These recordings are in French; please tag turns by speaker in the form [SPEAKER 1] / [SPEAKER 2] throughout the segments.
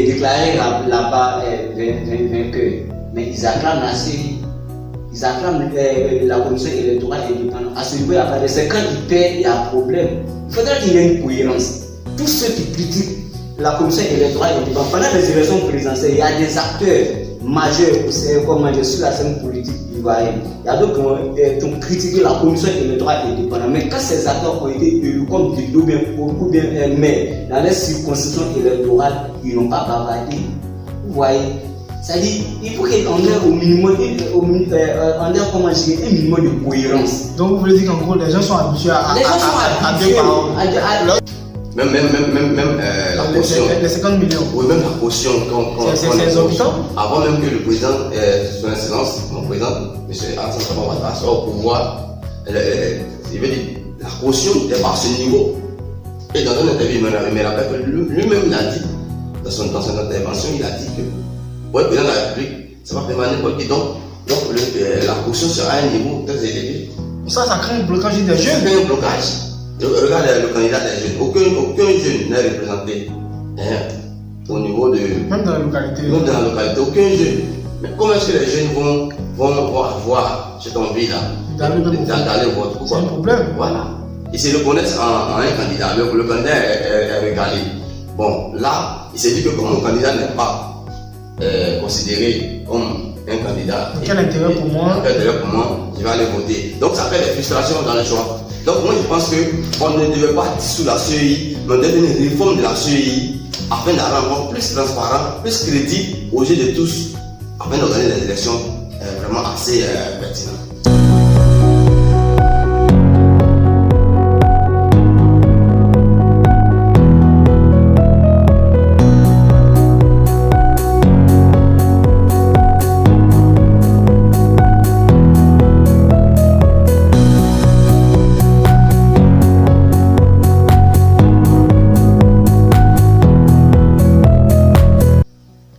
[SPEAKER 1] déclaré là-bas vainqueur. Mais ils acclament la commission électorale indépendante. À ce niveau, il n'y a pas de. C'est quand ils perdent, il y a un problème. Il faudrait qu'il y ait une cohérence. Tous ceux qui critiquent la commission électorale indépendante, pendant les élections présidentielles, il y a des acteurs majeurs, comme sur la scène politique ivoirienne. Il y a d'autres qui ont critiqué la commission électorale indépendante. Mais quand ces acteurs ont été élus comme des ou bien maires dans les circonscriptions électorales, ils n'ont pas bavardé. Vous voyez? C'est-à-dire, il faut qu'on ait au minimum, un minimum de cohérence.
[SPEAKER 2] Donc vous voulez dire qu'en gros, les gens sont habitués à deux paroles.
[SPEAKER 3] Même la caution.
[SPEAKER 2] Les 50 millions.
[SPEAKER 3] Oui, même la caution.
[SPEAKER 2] C'est exorbitant.
[SPEAKER 3] Avant même que le président, son excellence, mon président, M. Alassane Dramane Ouattara, soit au pouvoir, il veut dire, la caution est par ce niveau. Et dans une interview, il me rappelle que lui-même il a dit, dans son intervention, il a dit que pour le président de la République, ça va permettre n'importe qui. Donc la caution sera à un niveau très élevé.
[SPEAKER 2] Ça crée un blocage des jeunes.
[SPEAKER 3] Ça crée un blocage. Regarde le candidat des jeunes. Aucun jeune n'est représenté au niveau de.
[SPEAKER 2] Même dans la localité.
[SPEAKER 3] Même dans la localité, aucun jeune. Mais comment est-ce que les jeunes vont avoir cette envie-là d'aller voter?
[SPEAKER 2] C'est un problème.
[SPEAKER 3] Voilà. Ils se reconnaissent en un candidat. Le candidat est regardé. Bon, là, il s'est dit que comme mon candidat n'est pas considéré comme un candidat.
[SPEAKER 2] Quel intérêt pour moi?
[SPEAKER 3] Je vais aller voter. Donc ça fait des frustrations dans le choix. Donc moi je pense qu'on ne devait pas dissoudre la CEI, mais on devait faire une réforme de la CEI afin de la rendre plus transparent, plus crédible aux yeux de tous, afin d'organiser des élections vraiment assez pertinentes.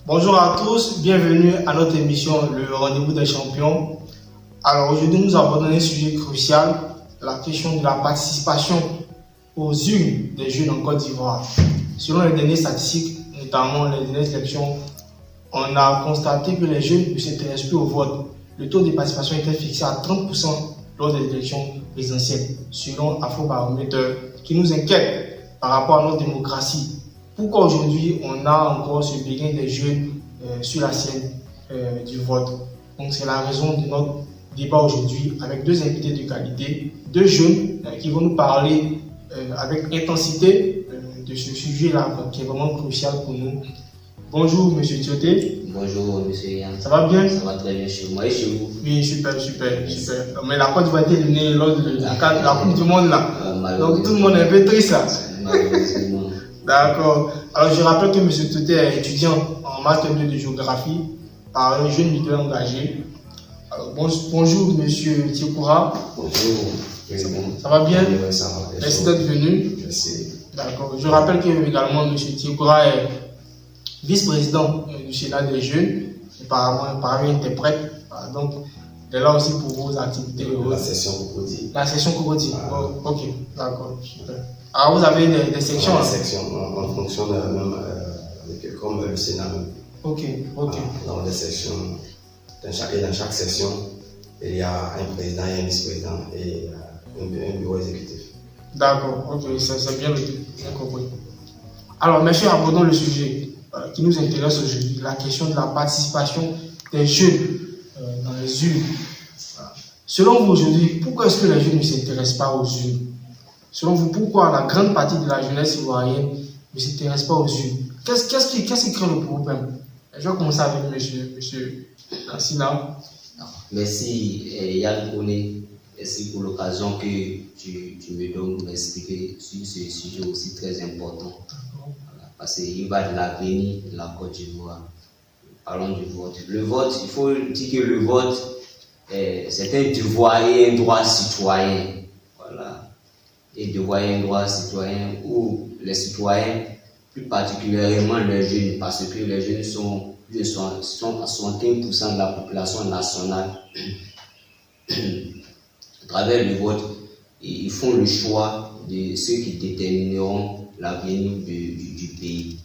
[SPEAKER 2] Bonjour à tous, bienvenue à notre émission Le Rendez-vous des Champions. Alors aujourd'hui nous abordons un sujet crucial, la question de la participation aux urnes des jeunes en Côte d'Ivoire. Selon les dernières statistiques, notamment les dernières élections, on a constaté que les jeunes ne s'intéressent plus au vote. Le taux de participation était fixé à 30% lors des élections présidentielles, selon Afrobaromètre, qui nous inquiète par rapport à notre démocratie. Pourquoi aujourd'hui on a encore ce béguin des jeunes sur la scène du vote? Donc c'est la raison de notre débat aujourd'hui avec deux invités de qualité, deux jeunes qui vont nous parler avec intensité de ce sujet-là qui est vraiment crucial pour nous. Bonjour Monsieur Tioté.
[SPEAKER 1] Bonjour Monsieur Yann.
[SPEAKER 2] Ça va bien?
[SPEAKER 1] Ça va très bien chez moi et chez vous?
[SPEAKER 2] Oui, super. Mais la Côte d'Ivoire était éliminée lors de la Coupe du Monde là. Donc tout le monde est un peu triste là.
[SPEAKER 1] Malheureusement.
[SPEAKER 2] D'accord. Alors je rappelle que M. Tioté est étudiant en master 2 de géographie par un jeune leader engagé. Alors, bonjour M. Tiokoura.
[SPEAKER 3] Bonjour.
[SPEAKER 2] Ça va bien?
[SPEAKER 3] Oui, ça va.
[SPEAKER 2] Merci d'être venu.
[SPEAKER 3] Merci.
[SPEAKER 2] D'accord. Je rappelle que également M. Tiokoura est vice-président du Sénat des jeunes et par ailleurs interprète. Donc il est là aussi pour vos activités.
[SPEAKER 3] La session Cocody.
[SPEAKER 2] La session Cocody. Oh, ok, d'accord, super. Alors vous avez des sections?
[SPEAKER 3] Des sections, on fonctionne même comme le Sénat même.
[SPEAKER 2] Ok.
[SPEAKER 3] Dans des sections, dans chaque section, il y a un président et un vice-président et un bureau exécutif.
[SPEAKER 2] D'accord, ok, c'est bien compris. Alors, monsieur, abordons le sujet qui nous intéresse aujourd'hui, la question de la participation des jeunes dans les urnes. Selon vous aujourd'hui, pourquoi est-ce que les jeunes ne s'intéressent pas aux urnes? Selon vous, pourquoi la grande partie de la jeunesse ivoirienne ne s'intéresse pas aux urnes? Qu'est-ce qui crée le problème? Je vais commencer avec monsieur Sina.
[SPEAKER 1] Merci Yann Kone. Merci pour l'occasion que tu me donnes pour m'expliquer sur ce sujet aussi très important. Voilà, parce qu'il va de l'avenir de la Côte d'Ivoire. Parlons du vote. Le vote, il faut dire que le vote, c'est un devoir et un droit citoyen. Voilà. Et devoir et un droit citoyen où les citoyens, plus particulièrement les jeunes, parce que les jeunes sont à 61% de la population nationale. À travers le vote, ils font le choix de ceux qui détermineront l'avenir du pays.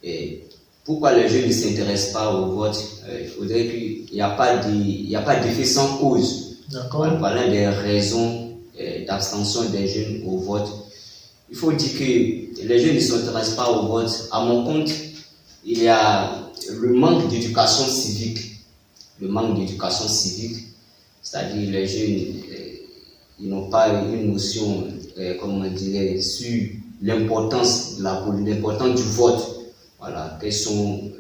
[SPEAKER 1] Et pourquoi les jeunes ne s'intéressent pas au vote? Il faudrait qu'il n'y a pas d'effet sans cause. Voilà des raisons d'abstention des jeunes au vote. Il faut dire que les jeunes ne s'intéressent pas au vote. À mon compte, il y a le manque d'éducation civique. Le manque d'éducation civique, c'est-à-dire les jeunes, ils n'ont pas une notion, comment on dirait, sur l'importance du vote. Voilà, quels sont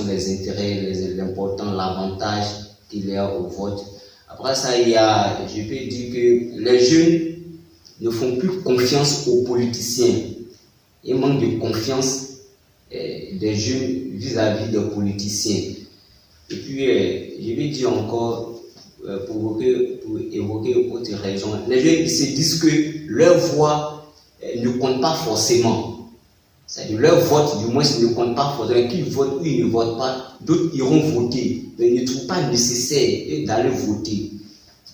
[SPEAKER 1] les intérêts, l'important, l'avantage qu'il y a au vote. Après ça, je peux dire que les jeunes ne font plus confiance aux politiciens. Il manque de confiance des jeunes vis-à-vis des politiciens. Et puis, je vais dire encore, pour évoquer autre raison, les jeunes ils se disent que leur voix ne compte pas forcément. C'est-à-dire leur vote, du moins, ne compte pas forcément. Qu'ils votent ou ils ne votent pas, d'autres iront voter. Mais ils ne trouvent pas nécessaire d'aller voter.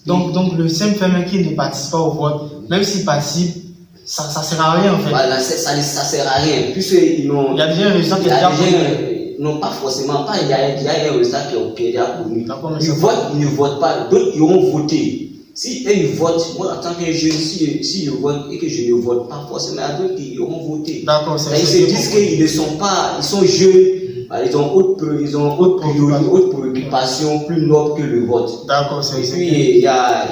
[SPEAKER 2] Donc le simple fait qu'il ne participe pas au vote, même s'il participe, ça ne sert à rien en fait.
[SPEAKER 1] Voilà, ça ne sert à rien. Puisqu'ils n'ont.
[SPEAKER 2] Il y a déjà un résultat qui est déjà connu.
[SPEAKER 1] Non, pas forcément. Il y a un résultat qui est déjà connu. Ils votent, ils ne votent pas. D'autres iront voter. Si eux ils votent, moi en tant que jeune, si je vote et que je ne vote pas, forcément, il y a d'autres qui iront voter.
[SPEAKER 2] D'accord,
[SPEAKER 1] ils se disent qu'ils ne sont pas, ils sont jeunes, ils ont autre préoccupation plus noble que le vote.
[SPEAKER 2] D'accord,
[SPEAKER 1] et puis il y a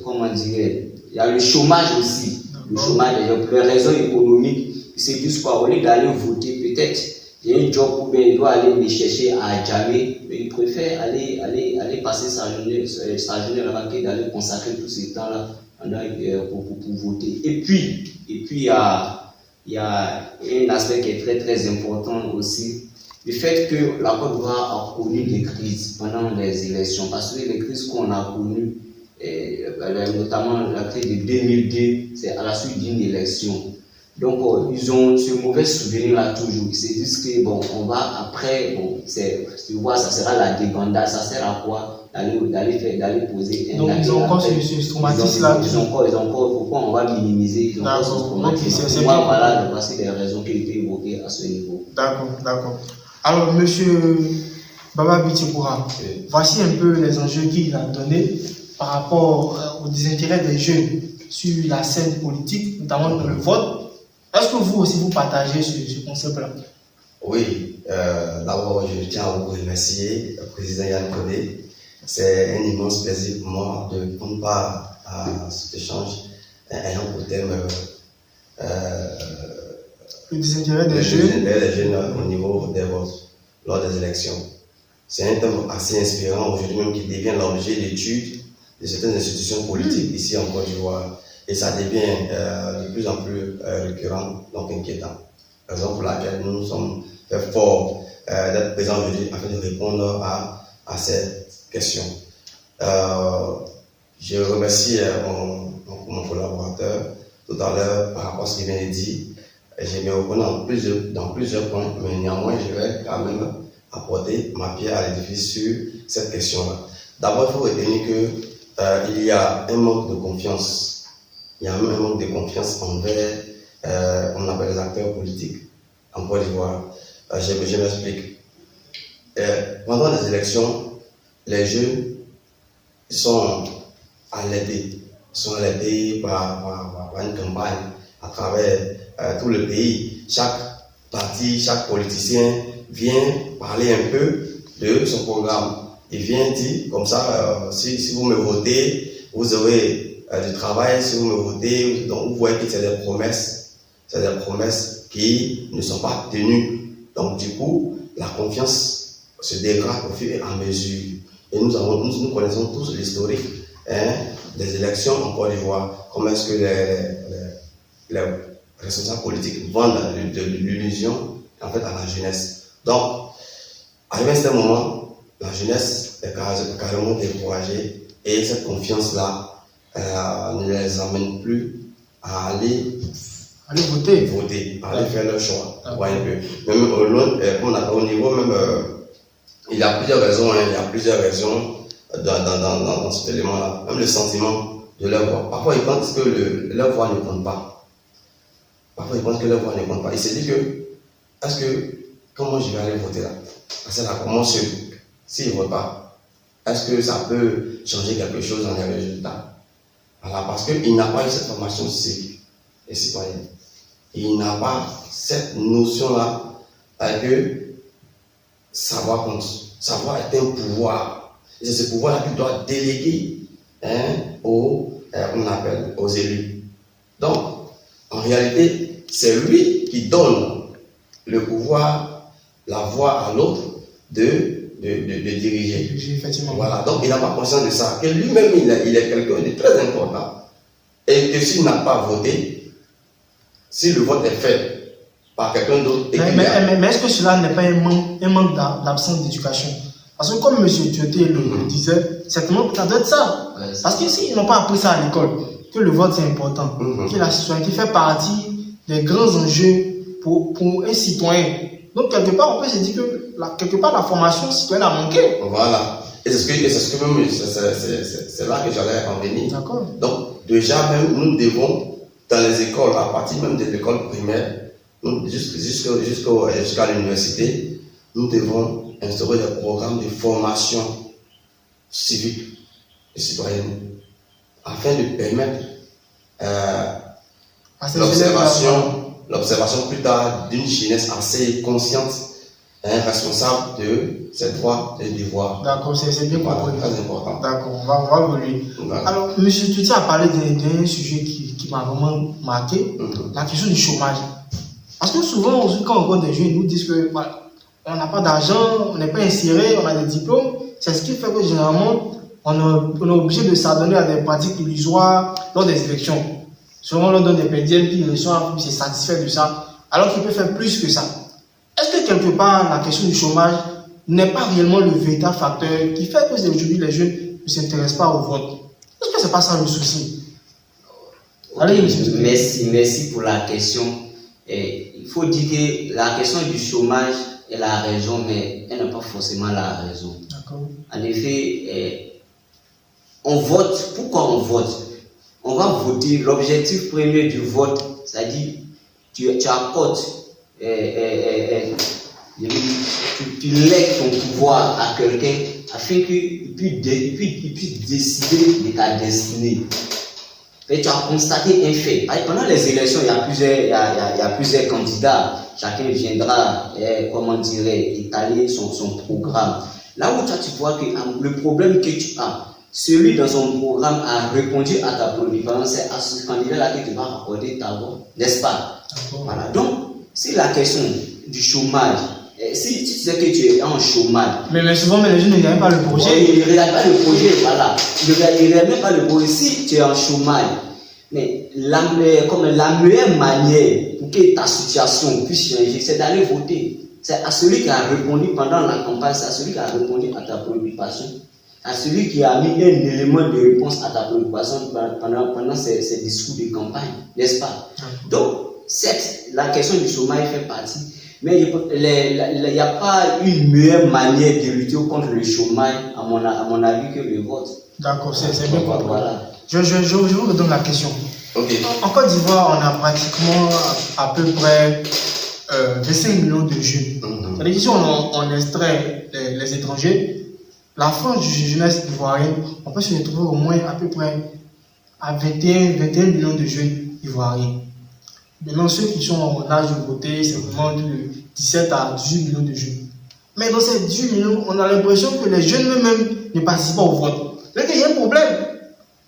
[SPEAKER 1] comment dire, il y a le chômage aussi. Le chômage, les raisons économiques, ils se disent quoi, au lieu d'aller voter, peut-être il y a un job où il doit aller me chercher à Djamé, mais il préfère aller passer sa journée là-bas que d'aller consacrer tout ce temps-là pour voter. Et puis il y a un aspect qui est très très important aussi, le fait que la Côte d'Ivoire a connu des crises pendant les élections, parce que les crises qu'on a connues, notamment la crise de 2002, c'est à la suite d'une élection. Donc, ils ont ce mauvais souvenir-là toujours. Ils se disent que, bon, on va après, bon, tu vois, ça sera la débandade, ça sert à quoi d'aller poser un.
[SPEAKER 2] Donc, ils ont encore ce traumatisme-là.
[SPEAKER 1] Ils ont encore, pourquoi on va minimiser, ils ont encore ce traumatisme. Voilà, voici les raisons qui ont été évoquées à ce niveau.
[SPEAKER 2] D'accord. Alors, monsieur Baba Bitikoura, voici un peu les enjeux qu'il a donnés par rapport au désintérêt des jeunes sur la scène politique, notamment dans le vote. Est-ce que vous aussi vous partagez ce concept-là?
[SPEAKER 3] Oui, d'abord je tiens à vous remercier, le président Yann Kodé. C'est un immense plaisir pour moi de prendre part à cet échange ayant pour thème
[SPEAKER 2] le désintérêt des jeunes
[SPEAKER 3] au niveau des votes lors des élections. C'est un thème assez inspirant aujourd'hui même qui devient l'objet d'études de certaines institutions politiques ici en Côte d'Ivoire. Et ça devient de plus en plus récurrent, donc inquiétant. Raison pour laquelle nous sommes très forts d'être présents aujourd'hui afin de répondre à cette question. Je remercie mon collaborateur tout à l'heure par rapport à ce qu'il vient de dire. Je me reconnais dans plusieurs points, mais néanmoins, je vais quand même apporter ma pierre à l'édifice sur cette question-là. D'abord, il faut retenir qu'il y a un manque de confiance. Il y a même un manque de confiance envers, on appelle les acteurs politiques en Côte d'Ivoire. Je m'explique. Pendant les élections, les jeunes sont alertés par une campagne à travers tout le pays. Chaque parti, chaque politicien vient parler un peu de son programme. Il vient dire comme ça, si vous me votez, vous aurez du travail, si vous me votez, donc vous voyez que c'est des promesses qui ne sont pas tenues. Donc du coup, la confiance se dégrade au fur et à mesure. Et nous connaissons tous l'historique des élections en Côte d'Ivoire. Comment est-ce que les responsables politiques vendent de l'illusion en fait à la jeunesse. Donc, arrivé à ce moment, la jeunesse est carrément découragée et cette confiance-là ne les amène plus à aller voter, à aller faire leur choix. Même au niveau même, il y a plusieurs raisons, dans cet élément-là. Même le sentiment de leur voix. Parfois, ils pensent que leur voix ne compte pas. Parfois, ils pensent que leur voix ne compte pas. Ils se disent que, est-ce que, comment je vais aller voter là? Parce que là, comment s'ils ne votent pas, est-ce que ça peut changer quelque chose dans les résultats? Voilà, parce qu'il n'a pas eu cette formation civique et citoyenne. Il n'a pas cette notion-là que savoir compte. Savoir est un pouvoir. Et c'est ce pouvoir-là qu'il doit déléguer aux élus. Donc, en réalité, c'est lui qui donne le pouvoir, la voix à l'autre de diriger.
[SPEAKER 2] Effectivement.
[SPEAKER 3] Voilà, donc il n'a pas conscience de ça, que lui-même il est quelqu'un de très important. Et que s'il n'a pas voté, si le vote est fait par quelqu'un d'autre.
[SPEAKER 2] Mais est-ce que cela n'est pas un manque d'absence d'éducation? Parce que comme M. Dioté le disait, certainement ça doit être ça. Parce que s'ils n'ont pas appris ça à l'école, que le vote c'est important, que la citoyenneté fait partie des grands enjeux pour un citoyen. Donc quelque part on peut se dire que la formation citoyenne a manqué.
[SPEAKER 3] Voilà. Et c'est là que j'allais en venir.
[SPEAKER 2] D'accord.
[SPEAKER 3] Donc déjà même nous devons, dans les écoles, à partir même des écoles primaires, jusqu'à l'université, nous devons instaurer des programmes de formation civique et citoyenne afin de permettre l'observation plus tard d'une jeunesse assez consciente et responsable de ses droits et devoirs.
[SPEAKER 2] D'accord, c'est bien compris.
[SPEAKER 3] Très important.
[SPEAKER 2] D'accord, on va évoluer. Alors, M. Tuti a parlé d'un sujet qui m'a vraiment marqué, la question du chômage. Parce que souvent, quand on voit des jeunes, ils nous disent que voilà, on n'a pas d'argent, on n'est pas inséré, on a des diplômes. C'est ce qui fait que généralement, on est obligé de s'adonner à des pratiques illusoires lors des élections. Souvent, on leur donne des pédiels, puis ils sont satisfaits de ça, alors qu'ils peuvent faire plus que ça. Est-ce que quelque part, la question du chômage n'est pas réellement le véritable facteur qui fait que aujourd'hui les jeunes ne s'intéressent pas au vote? Est-ce que ce n'est pas ça le souci?
[SPEAKER 1] Allez, merci pour la question. Il faut dire que la question du chômage est la raison, mais elle n'est pas forcément la raison. En effet, on vote. Pourquoi on vote? On va voter. L'objectif premier du vote, c'est-à-dire tu accordes, tu lègues ton pouvoir à quelqu'un afin qu'il puisse décider de ta destinée. Et tu as constaté un fait. Pendant les élections, il y a plusieurs candidats. Chacun viendra, étaler son programme. Là où tu vois que le problème que tu as, celui dans son programme a répondu à ta préoccupation, c'est à ce candidat-là que tu vas accorder ta voix, n'est-ce pas? Voilà. Donc, si la question du chômage, si tu sais que tu es en chômage.
[SPEAKER 2] Mais souvent, les jeunes ne regardent pas le projet.
[SPEAKER 1] Ils ne regardent pas le projet, voilà. Ils ne regardent même pas le projet. Si tu es en chômage, mais la meilleure manière pour que ta situation puisse changer, c'est d'aller voter. C'est à celui qui a répondu pendant la campagne, c'est à celui qui a répondu à ta préoccupation, à celui qui a mis un élément de réponse à ta préoccupation pendant ces discours de campagne, n'est-ce pas? Donc, la question du chômage fait partie, mais il n'y a pas une meilleure manière de lutter contre le chômage, à mon avis, que le vote.
[SPEAKER 2] D'accord, c'est bien compris.
[SPEAKER 1] Voilà.
[SPEAKER 2] Je vous redonne la question.
[SPEAKER 3] Okay.
[SPEAKER 2] En Côte d'Ivoire, on a pratiquement à peu près 25 millions de jeunes. C'est-à-dire qu'ici, on extrait les étrangers. La France du jeunesse ivoirienne, on peut se retrouver au moins à peu près à 21 millions de jeunes ivoiriens. Maintenant, ceux qui sont en âge de voter, c'est vraiment de 17 à 18 millions de jeunes. Mais dans ces 18 millions, on a l'impression que les jeunes eux-mêmes ne participent pas au vote. Donc, il y a un problème.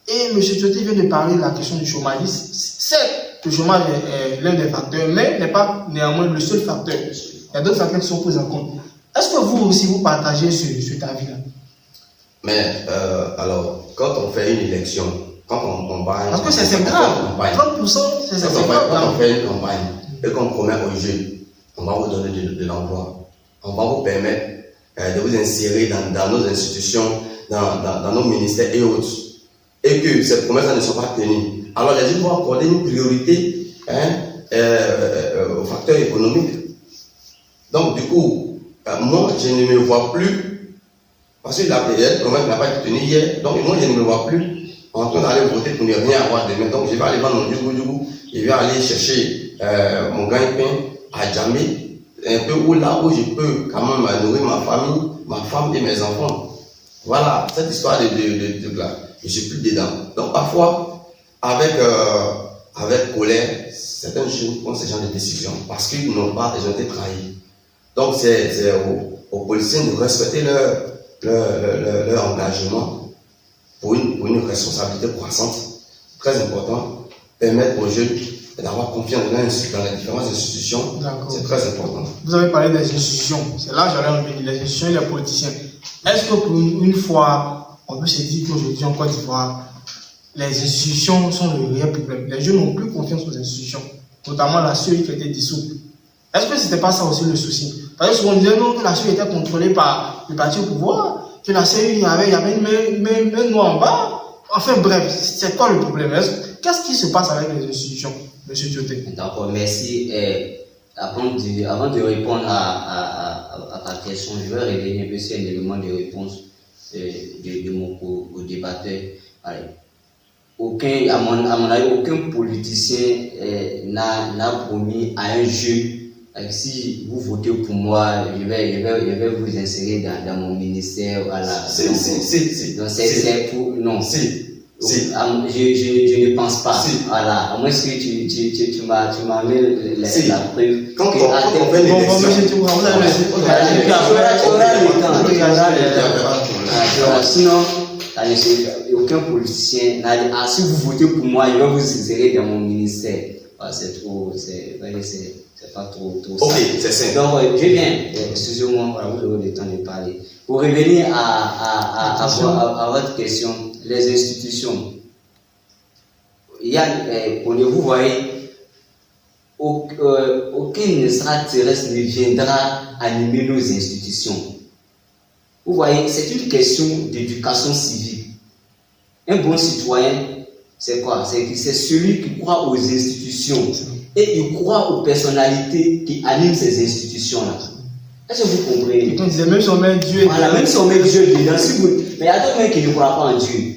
[SPEAKER 2] Et M. Tioté vient de parler de la question du chômage. Certes, le chômage est l'un des facteurs, mais n'est pas néanmoins le seul facteur. Il y a d'autres facteurs qui sont pris en compte. Est-ce que vous aussi, vous partagez cet avis-là?
[SPEAKER 3] Mais alors, quand on fait une élection, quand on campagne...
[SPEAKER 2] Parce que c'est grave. 30%, c'est grave.
[SPEAKER 3] Quand on fait une campagne et qu'on promet aux jeunes, on va vous donner de l'emploi. On va vous permettre de vous insérer dans nos institutions, dans nos ministères et autres. Et que ces promesses ne sont pas tenues. Alors les gens vont accorder une priorité aux facteurs économiques. Donc du coup, moi je ne me vois plus, parce que la promesse n'a pas été tenue hier, donc moi je ne me vois plus en train d'aller voter pour ne rien avoir demain. Donc je vais aller vendre mon djougou, je vais aller chercher mon gagne-pain à Djamé, un peu où là où je peux quand même nourrir ma famille, ma femme et mes enfants. Voilà, cette histoire de là, je ne suis plus dedans. Donc parfois, avec colère, certains jeunes prennent ce genre de décisions parce qu'ils n'ont pas, ils ont été trahis. Donc c'est aux policiers de respecter leur engagement pour une responsabilité croissante. Très important, permettre aux jeunes d'avoir confiance dans les différentes institutions. C'est très important.
[SPEAKER 2] Vous avez parlé des institutions, c'est là que j'allais en venir, les institutions et les politiciens. Est-ce que pour une fois, on peut se dire qu'aujourd'hui en Côte d'Ivoire, les institutions sont le réel problème? Les jeunes n'ont plus confiance aux institutions, notamment la CEI qui a été dissoute. Est-ce que ce n'était pas ça aussi le souci? Parce que souvent on disait non, que la CEI était contrôlée par le parti au pouvoir, que la CEI, il y avait une main noire en bas. Enfin bref, c'est quoi le problème? Qu'est-ce qui se passe avec les institutions, M. Dioté?
[SPEAKER 1] D'accord, merci. Avant de répondre à ta question, je vais revenir un peu sur un élément de réponse de mon co-débatteur. À mon avis, aucun politicien n'a promis à un jeune si vous votez pour moi, je vais vous insérer dans mon ministère. Voilà. Je ne pense pas. Voilà. À moins que tu m'as mis la preuve.
[SPEAKER 3] Quand on fait
[SPEAKER 1] sinon, aucun politicien n'a dit si vous votez pour moi, je vais vous insérer dans mon ministère. C'est trop, c'est pas trop.
[SPEAKER 3] Ok, c'est simple.
[SPEAKER 1] Donc, je viens, excusez-moi, vous aurez le temps de parler. Pour revenir à votre question, les institutions. Il y a, vous voyez, aucun extraterrestre ne viendra animer nos institutions. Vous voyez, c'est une question d'éducation civique. Un bon citoyen, c'est quoi? C'est celui qui croit aux institutions et il croit aux personnalités qui animent ces institutions-là. Est-ce que vous comprenez?
[SPEAKER 2] On disait même si on met Dieu.
[SPEAKER 1] Voilà, même si on met Dieu dedans, mais il y a d'autres mecs qui ne croient pas en Dieu.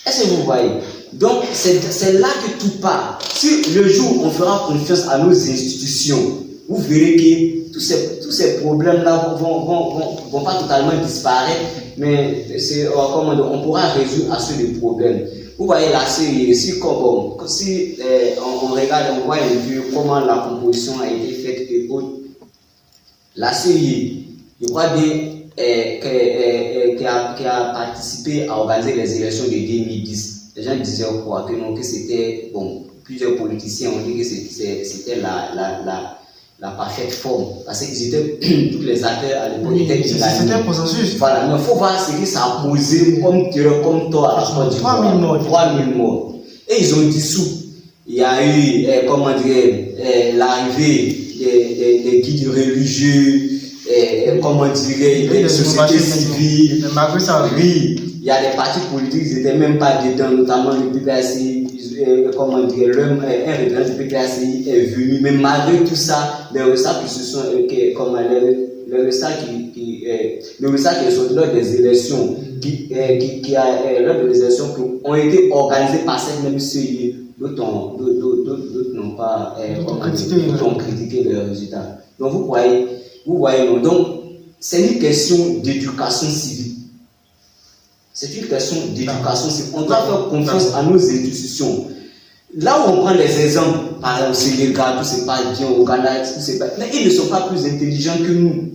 [SPEAKER 1] Est-ce que vous voyez? Donc, c'est là que tout part. Si le jour où on fera confiance à nos institutions, vous verrez que tous ces problèmes-là vont pas totalement disparaître, mais on pourra résoudre à ceux des problèmes. Vous voyez là, si on regarde, on voit un peu comment la composition a été faite et autres. La CEI, je crois bien, qui a participé à organiser les élections de 2010. Les gens disaient quoi? Que c'était, plusieurs politiciens ont dit que c'était la parfaite forme. Parce qu'ils étaient, tous les acteurs à l'époque étaient unanimes.
[SPEAKER 2] C'était un consensus.
[SPEAKER 1] Voilà, mais il faut voir ce que ça a posé comme tort à la Côte d'Ivoire. 3000 morts. Et ils ont dissous. Il y a eu, l'arrivée des guides religieux, des sociétés civiles. Oui, il y a des partis politiques, ils n'étaient même pas dedans, notamment le PPACI. Un représentant du PPACI est venu, mais malgré tout ça, les résultats qui se sont, les résultats qui sont lors des élections, lors des élections qui ont été organisées par cette même CEI, d'autres n'ont pas critiqué les résultats. Donc vous voyez, donc c'est une question d'éducation civique. C'est une question d'éducation civique. On doit faire confiance à nos institutions. Là où on prend les exemples, par exemple, c'est les gars, tout se passe bien au Ghana, tout se passe, mais ils ne sont pas plus intelligents que nous.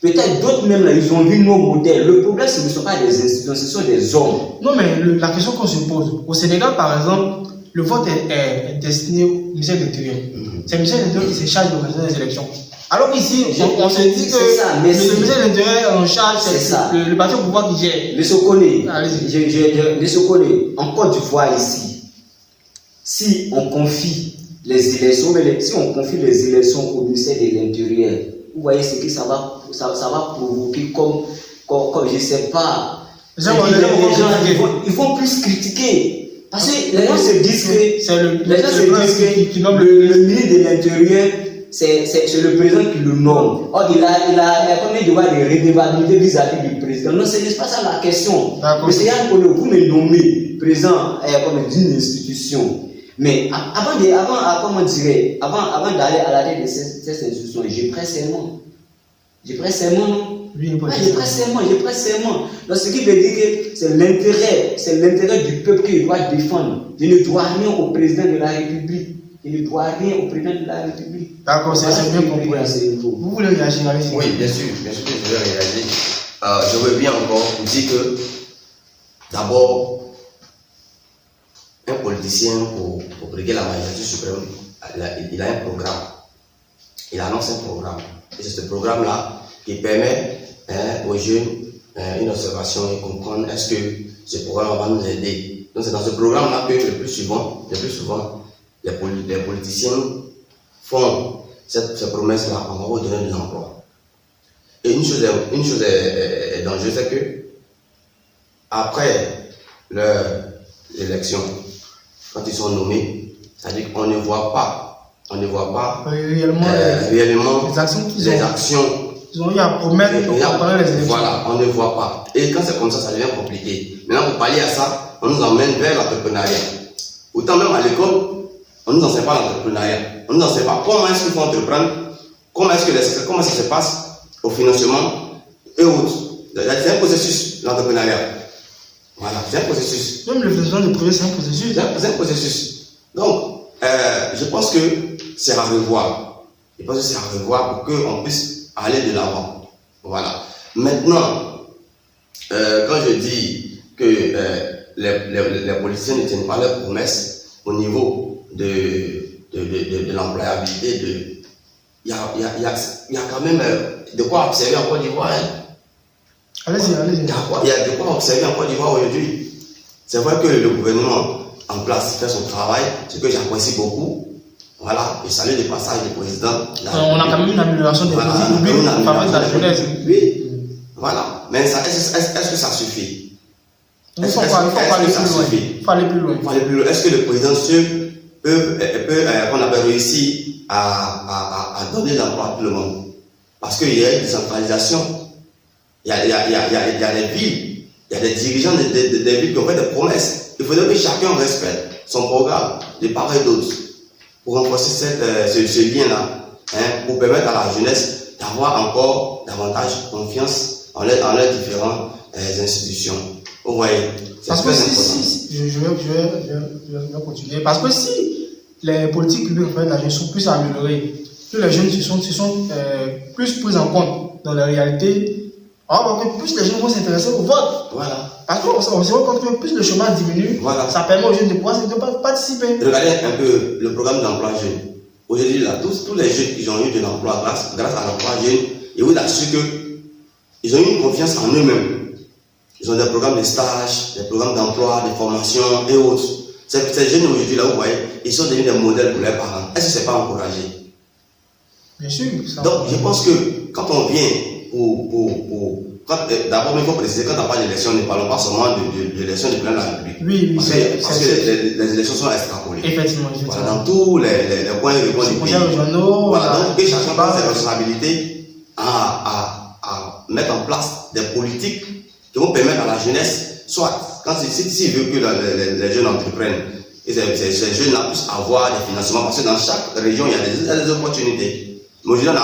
[SPEAKER 1] Peut-être d'autres même là, ils ont vu nos modèles. Le problème, ce ne sont pas des institutions, ce sont des hommes.
[SPEAKER 2] Non, mais la question qu'on se pose, au Sénégal, par exemple, le vote est destiné au ministère de l'Intérieur. C'est le ministère de l'Intérieur qui se charge d'organiser les élections. Alors qu'ici, on se dit que le ministère de l'Intérieur est en charge, c'est le parti au pouvoir qui gère.
[SPEAKER 1] Le Sokone, en Côte d'Ivoire ici, si on confie les élections au ministère de l'Intérieur, vous voyez ce que ça va provoquer comme je ne sais pas. Les gens ils vont plus critiquer. Parce que les gens se disent que le ministre de l'Intérieur, c'est le président qui le nomme. Or, il a combien de devoirs de redevabilité vis-à-vis du président? Non, ce n'est pas ça la question. Mais c'est vous me nommez président d'une institution. Mais avant d'aller à la tête de cette institution, j'ai pris serment. J'ai pris serment, non?
[SPEAKER 2] Oui,
[SPEAKER 1] J'ai pris serment. Donc, ce qui veut dire que c'est l'intérêt du peuple qu'il doit défendre. Je ne dois rien au président de la République.
[SPEAKER 2] D'accord, c'est bien compris. Vous voulez réagir avec ça?
[SPEAKER 3] Oui, bien sûr que je vais réagir. Je veux bien encore vous dire que, d'abord, un politicien, pour briguer la magistrature suprême, il a un programme. Il annonce un programme. Et c'est ce programme-là qui permet aux jeunes une observation et comprendre est-ce que ce programme va nous aider. Donc c'est dans ce programme-là que le plus souvent, les politiciens font cette promesse-là, on va vous donner des emplois. Et une chose est dangereuse, c'est que après l'élection, quand ils sont nommés, c'est-à-dire qu'on ne voit pas réellement les actions
[SPEAKER 2] ils ont eu à promettre pendant les élections.
[SPEAKER 3] Voilà, on ne voit pas. Et quand c'est comme ça devient compliqué. Maintenant, pour pallier à ça, on nous emmène vers l'entrepreneuriat. Autant même à l'école, on ne nous enseigne pas l'entrepreneuriat. On ne nous enseigne pas comment est-ce qu'il faut entreprendre, comment ça se passe au financement et autres. C'est un processus, l'entrepreneuriat. Voilà, c'est un processus.
[SPEAKER 2] Même le financement de projet, c'est un processus.
[SPEAKER 3] C'est un processus. Donc, je pense que c'est à revoir. Je pense que c'est à revoir pour qu'on puisse aller de l'avant. Voilà. Maintenant, quand je dis que les politiciens ne tiennent pas leurs promesses au niveau de l'employabilité, il y a quand même de quoi observer en Côte d'Ivoire.
[SPEAKER 2] Allez-y.
[SPEAKER 3] Il y a de quoi observer en Côte d'Ivoire aujourd'hui. C'est vrai que le gouvernement en place fait son travail, ce que j'apprécie beaucoup. Voilà, et salut de passage du président.
[SPEAKER 2] On a quand même une amélioration des politiques publiques en faveur de la jeunesse.
[SPEAKER 3] Oui, voilà. Mais est-ce que ça suffit?
[SPEAKER 2] Il faut aller plus loin.
[SPEAKER 3] Est-ce que le président peut qu'on avait réussi à donner l'emploi à tout le monde? Parce qu'il y a une décentralisation. Il y a des villes, il y a des dirigeants des villes qui ont fait des promesses. Il faudrait que chacun respecte son programme de part et d'autre pour renforcer ce lien-là, pour permettre à la jeunesse d'avoir encore davantage confiance en leurs différentes institutions. Vous voyez,
[SPEAKER 2] parce que je vais continuer. Parce que si les politiques publiques en fait, la jeunesse sont plus améliorées, que les jeunes se sont plus pris en compte dans la réalité, alors que plus les jeunes vont s'intéresser au vote. Voilà. Parce qu'on se rend compte que plus le chômage diminue, voilà, ça permet aux jeunes de pouvoir participer.
[SPEAKER 3] Regardez un peu le programme d'emploi jeune. Aujourd'hui, là, tous les jeunes qui ont eu de l'emploi grâce à l'emploi jeune, et vous assure qu'ils ont eu une confiance en eux-mêmes. Ils ont des programmes de stage, des programmes d'emploi, de formation et autres. Ces jeunes aujourd'hui, là, vous voyez, ils sont devenus des modèles pour leurs parents. Est-ce que ce n'est pas encouragé?
[SPEAKER 2] Bien sûr.
[SPEAKER 3] Donc, je pense que quand on vient d'abord, il faut préciser, quand on parle d'élection, ne parlons pas seulement de l'élection du président de la République.
[SPEAKER 2] Oui,
[SPEAKER 3] parce que les élections sont extrapolées.
[SPEAKER 2] Effectivement.
[SPEAKER 3] Voilà, dans tous les points du pays. Voilà, donc que chacun prend ses responsabilités à mettre en place des politiques qui vont permettre à la jeunesse, soit, s'il veut que les jeunes entreprennent, et ces jeunes-là puissent avoir des financements, parce que dans chaque région, il y a des opportunités. Mais aujourd'hui, on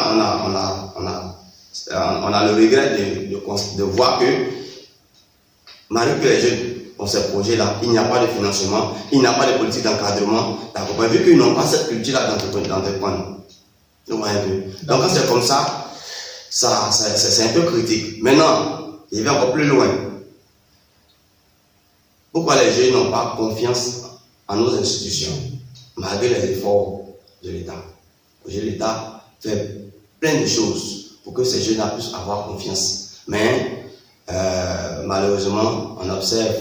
[SPEAKER 3] a le regret de voir que, malgré que les jeunes ont ces projets-là, il n'y a pas de financement, il n'y a pas de politique d'encadrement, vu qu'ils n'ont pas cette culture-là d'entreprendre. Donc quand c'est comme ça, c'est un peu critique. Maintenant, il va encore plus loin. Pourquoi les jeunes n'ont pas confiance en nos institutions, malgré les efforts de l'État? Aujourd'hui, l'État fait plein de choses pour que ces jeunes puissent avoir confiance. Mais malheureusement, on observe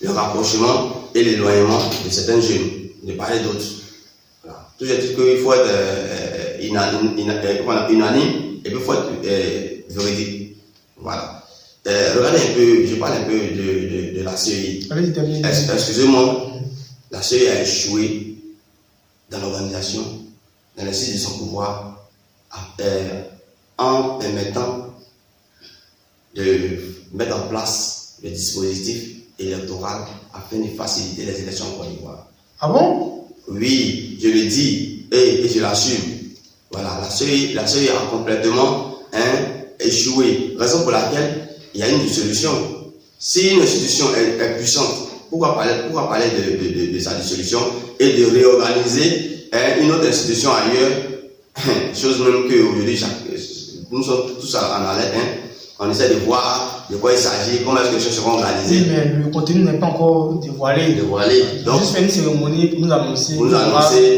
[SPEAKER 3] le rapprochement et l'éloignement de certains jeunes, de part et d'autre. Voilà. Toujours dit qu'il faut être unanime et puis il faut être véridique. Voilà. Regardez un peu, je parle un peu de la CEI. Excusez-moi, la CEI a échoué dans l'organisation, dans l'exercice de son pouvoir, en permettant de mettre en place le dispositif électoral afin de faciliter les élections en Côte d'Ivoire.
[SPEAKER 2] Ah bon?
[SPEAKER 3] Oui, je le dis et je l'assume. Voilà, la CEI a complètement échoué. Raison pour laquelle il y a une dissolution. Si une institution est puissante, pourquoi parler de sa dissolution et de réorganiser une autre institution ailleurs? Chose même qu'aujourd'hui, nous sommes tous en alerte. On essaie de voir de quoi il s'agit, comment est-ce que les choses seront organisées.
[SPEAKER 2] Oui, mais le contenu n'est pas encore dévoilé.
[SPEAKER 3] Donc,
[SPEAKER 2] juste faire une cérémonie pour nous annoncer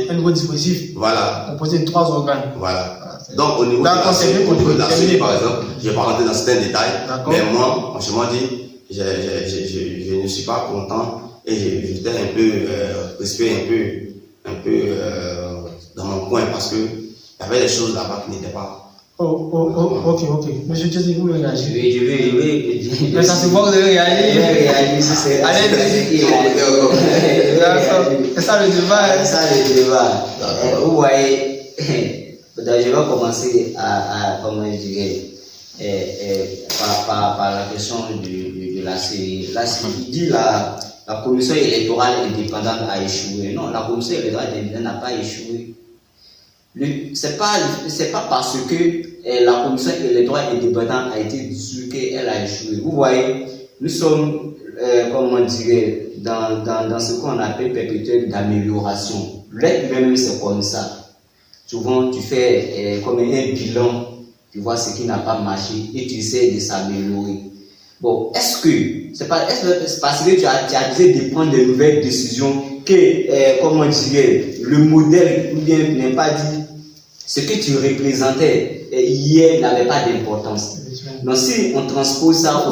[SPEAKER 2] un nouveau dispositif.
[SPEAKER 3] Voilà.
[SPEAKER 2] Composé de 3 organes.
[SPEAKER 3] Voilà. Donc, au niveau de la CEI, par exemple, je ne vais pas rentrer dans certains détails, mais moi, franchement dit, je ne suis pas content et j'étais un peu crispé, un peu dans mon coin parce que il y avait des choses là-bas qui n'étaient pas.
[SPEAKER 2] Ok. Monsieur Tchesi, vous voulez réagir?
[SPEAKER 1] Oui.
[SPEAKER 2] Mais ça se voit que vous avez réagi.
[SPEAKER 1] Allez,
[SPEAKER 2] c'est ça le débat.
[SPEAKER 1] C'est ça le débat. Vous voyez, je vais commencer à comment je dirais, par la question de la CEI. Là, il dit la commission électorale indépendante a échoué. Non, la commission électorale indépendante n'a pas échoué. C'est pas parce que la commission électorale indépendante a été dissoute qu'elle a échoué. Vous voyez, nous sommes, comment dirait, dans ce qu'on appelle perpétuel d'amélioration. L'être même, c'est comme ça. Souvent, tu fais comme un bilan, tu vois ce qui n'a pas marché et tu essaies de s'améliorer. Bon, est-ce que c'est parce que tu as décidé de prendre de nouvelles décisions que, comment dirais, le modèle ou bien n'est pas dit ce que tu représentais hier n'avait pas d'importance. Donc si on transpose ça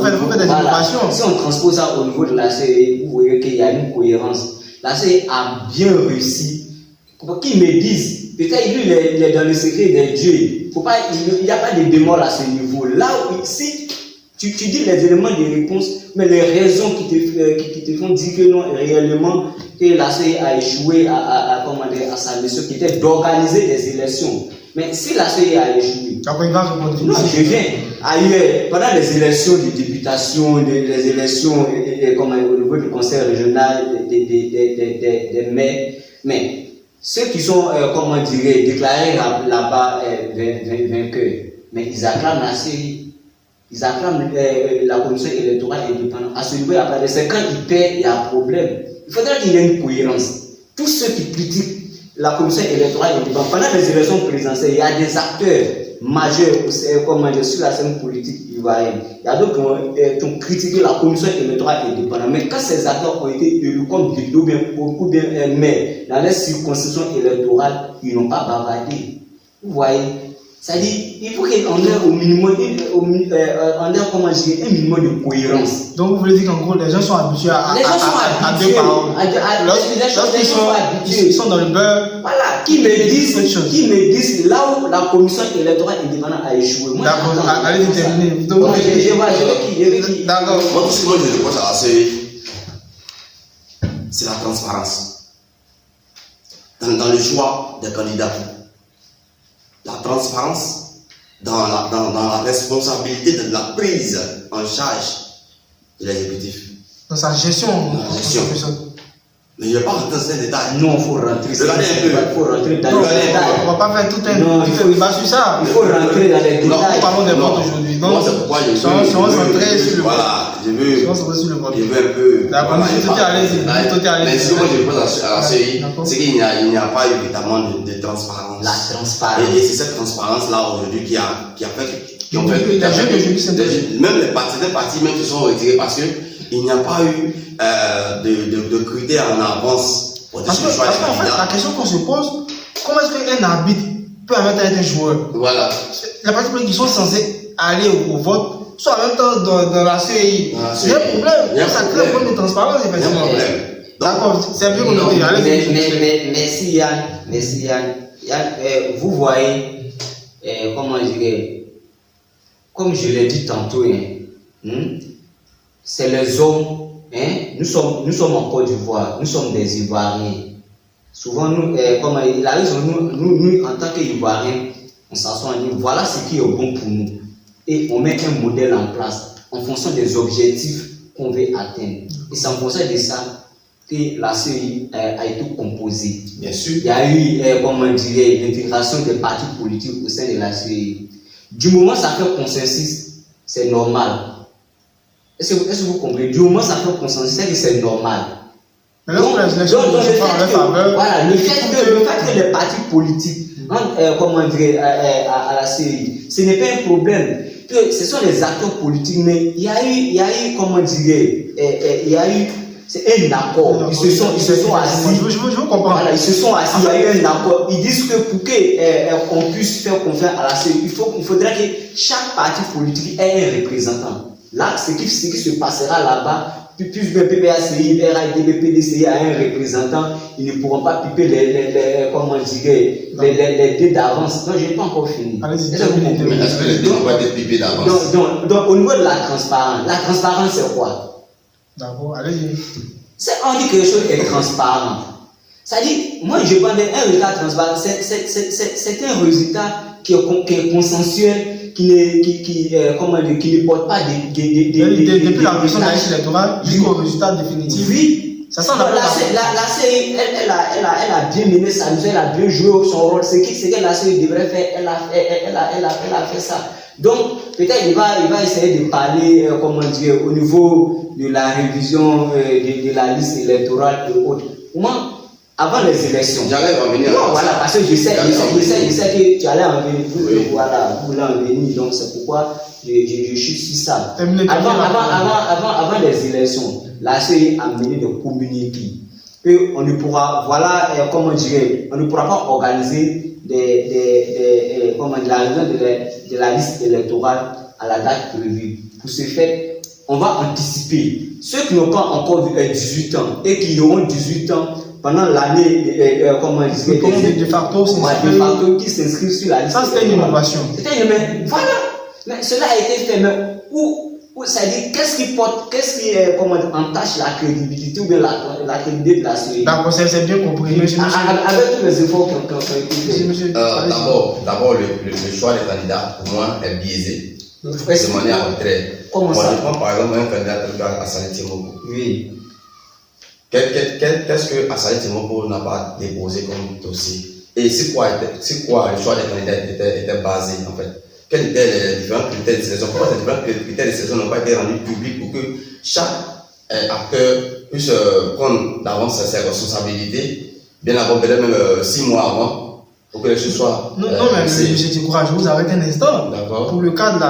[SPEAKER 1] au niveau de la CEI, vous voyez qu'il y a une cohérence. La CEI a bien réussi. Pour qu'ils me disent, peut-être lui il est dans le secret des dieux. Il n'y a pas de bémol à ce niveau. Là où si tu dis les éléments de réponse, mais les raisons qui te font dire que non, réellement, que la CEI a échoué à sa mission qui était d'organiser des élections. Mais si la CEI a échoué, non, je viens ailleurs, pendant les élections de députation, les élections au niveau du conseil régional, des maires, mais ceux qui sont, déclarés là-bas vainqueurs, mais ils acclament la CEI. Ils acclament la commission électorale indépendante. À ce niveau, c'est quand ils perdent, il y a un problème. Il faudrait qu'il y ait une cohérence. Tous ceux qui critiquent la commission électorale indépendante, pendant les élections présidentielles, il y a des acteurs majeurs sur la scène politique ivoirienne. Il y a d'autres qui ont critiqué la commission électorale indépendante. Mais quand ces acteurs ont été élus comme députés ou bien maires dans les circonscriptions électorales, ils n'ont pas bavardé. Vous voyez? C'est-à-dire, il faut qu'on ait au minimum, un minimum de cohérence.
[SPEAKER 2] Donc, vous voulez dire qu'en gros, les gens sont habitués à deux paroles. Ils sont dans le beurre.
[SPEAKER 1] Voilà, qui me disent là où la commission électorale indépendante a échoué.
[SPEAKER 2] D'accord, allez déterminer.
[SPEAKER 1] Je vais qui.
[SPEAKER 3] D'accord. Moi, tout ce que moi je reproche à la CEI, c'est la transparence. Dans le choix des candidats. La transparence dans la responsabilité de la prise en charge de l'exécutif.
[SPEAKER 2] Dans sa gestion.
[SPEAKER 3] Mais je ne vais pas rentrer dans ces détails.
[SPEAKER 1] Non, il faut rentrer.
[SPEAKER 3] Regardez un peu.
[SPEAKER 1] Il faut rentrer dans les détails.
[SPEAKER 2] On ne va pas faire tout un débat sur ça.
[SPEAKER 1] Il faut rentrer dans les détails.
[SPEAKER 2] Nous parlons des votes aujourd'hui.
[SPEAKER 3] Moi, c'est pourquoi je veux.
[SPEAKER 2] Centré sur le vote.
[SPEAKER 3] Voilà, je veux un peu.
[SPEAKER 2] D'accord, allez-y.
[SPEAKER 3] Mais ce que moi je pense à la CEI, c'est qu'il n'y a pas eu évidemment de transparence.
[SPEAKER 1] La transparence.
[SPEAKER 3] Et c'est cette transparence-là aujourd'hui qui a fait. Même les partis même se sont retirés parce qu'il n'y a pas eu de critères en avance pour décider le choix des candidats.
[SPEAKER 2] La question qu'on se pose, comment est-ce qu'un arbitre peut en être un joueur?
[SPEAKER 3] Voilà.
[SPEAKER 2] Les partis politiques qui sont censés aller au vote sont en même temps dans la CEI. Il y a un problème. Ça crée un problème de transparence.
[SPEAKER 3] Il y a un problème.
[SPEAKER 2] D'accord, c'est un peu comme
[SPEAKER 1] Merci Yann. Vous voyez, comment je dirais, comme je l'ai dit tantôt, c'est les hommes, nous sommes en Côte d'Ivoire, nous sommes des Ivoiriens. Souvent, nous, nous, en tant qu'Ivoiriens, on s'assoit et dit voilà ce qui est bon pour nous. Et on met un modèle en place en fonction des objectifs qu'on veut atteindre. Et c'est en fonction de ça que la CEI a été composée.
[SPEAKER 3] Bien sûr.
[SPEAKER 1] Il y a eu, comment on dirait, l'intégration des partis politiques au sein de la CEI. Du moment où ça fait consensus, c'est normal. Est-ce que vous comprenez? Du moment où ça fait consensus, c'est que c'est normal.
[SPEAKER 2] Mais là, pour les élections,
[SPEAKER 1] voilà, le fait que les partis politiques, comment dire, à la CEI, ce n'est pas un problème. Que ce sont les acteurs politiques, mais il y a eu, comment dire, il y a eu un accord. Ils se sont assis.
[SPEAKER 2] Je veux comprendre.
[SPEAKER 1] Voilà, ils se sont assis, il y a eu un accord. Ils disent que pour qu'on puisse faire confiance à la CEI, il faudrait que chaque parti politique ait un représentant. Là, ce qui se passera là-bas, plus le PPACI, RAID, PDCI a un représentant, ils ne pourront pas piper les dés d'avance. Non, je n'ai pas encore fini.
[SPEAKER 3] Est-ce que les dés vont pas être pipés d'avance?
[SPEAKER 1] Donc, au niveau de la transparence, c'est quoi?
[SPEAKER 2] D'accord, allez-y.
[SPEAKER 1] On dit que quelque chose est transparent. C'est-à-dire, moi, je prends un résultat transparent, c'est un résultat qui est consensuel, qui ne porte pas
[SPEAKER 2] depuis la révision de la liste électorale jusqu'au résultat définitif.
[SPEAKER 1] Oui.
[SPEAKER 2] Ça sent
[SPEAKER 1] la CEI, elle a bien mené sa mission, elle a bien joué son rôle. Ce que la CEI devrait faire, elle a fait ça. Donc, peut-être il va essayer de parler, au niveau de la révision de la liste électorale et autres. Moi, avant les élections.
[SPEAKER 3] J'allais en venir.
[SPEAKER 1] Non, voilà, parce que je sais que tu allais en venir. Voilà, vous voulez en venir, donc c'est pourquoi je suis sur ça. Avant les élections, la CEI a mené des communiqués. Et on ne pourra, on ne pourra pas organiser la réunion de la liste électorale à la date prévue. Pour ce fait, on va anticiper. Ceux qui n'ont pas encore 18 ans et qui auront 18 ans pendant l'année,
[SPEAKER 2] de facto
[SPEAKER 1] qui s'inscrivent sur la liste.
[SPEAKER 2] Ça, c'était une innovation.
[SPEAKER 1] Voilà. Mais cela a été fait. Mais où ça dit, qu'est-ce qui entache la crédibilité ou bien la crédibilité de la CEI?
[SPEAKER 2] D'accord, c'est bien compris.
[SPEAKER 1] Avec tous les efforts qu'on fait.
[SPEAKER 3] D'abord, le choix des candidats, pour moi, est biaisé. De manière arbitraire.
[SPEAKER 1] Comment ça?
[SPEAKER 3] Je prends par exemple un candidat tel qu'Assani Timoko.
[SPEAKER 1] Oui.
[SPEAKER 3] Qu'est-ce que Assani Timoko n'a pas déposé comme dossier? Et c'est quoi le choix des candidats était basé en fait? Quels étaient les différents critères de sélection? Pourquoi ces différents critères de sélection n'ont pas été rendus publics pour que chaque acteur puisse prendre d'avance ses responsabilités, bien avant, peut-être même 6 mois avant, pour que les choses soient.
[SPEAKER 2] Non, mais M. Tikoura, je vous arrête un instant.
[SPEAKER 3] D'accord.
[SPEAKER 2] Pour le cas de M.